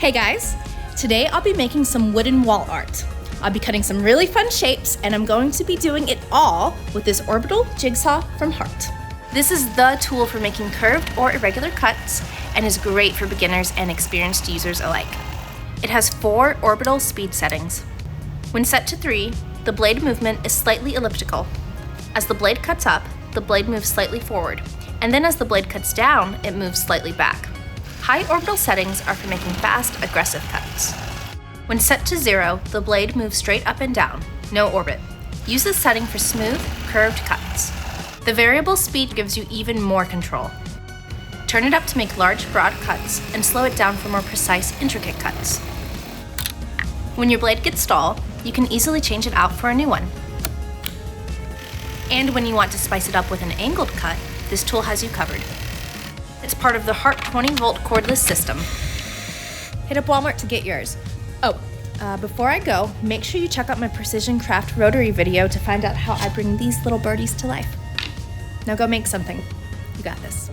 Hey guys, today I'll be making some wooden wall art. I'll be cutting some really fun shapes and I'm going to be doing it all with this Orbital Jigsaw from HART. This is the tool for making curved or irregular cuts and is great for beginners and experienced users alike. It has 4 orbital speed settings. When set to 3, the blade movement is slightly elliptical. As the blade cuts up, the blade moves slightly forward, and then as the blade cuts down, it moves slightly back. High orbital settings are for making fast, aggressive cuts. When set to 0, the blade moves straight up and down, no orbit. Use this setting for smooth, curved cuts. The variable speed gives you even more control. Turn it up to make large, broad cuts, and slow it down for more precise, intricate cuts. When your blade gets dull, you can easily change it out for a new one. And when you want to spice it up with an angled cut, this tool has you covered. It's part of the HART 20-volt cordless system. Hit up Walmart to get yours. Before I go, make sure you check out my Precision Craft rotary video to find out how I bring these little birdies to life. Now go make something. You got this.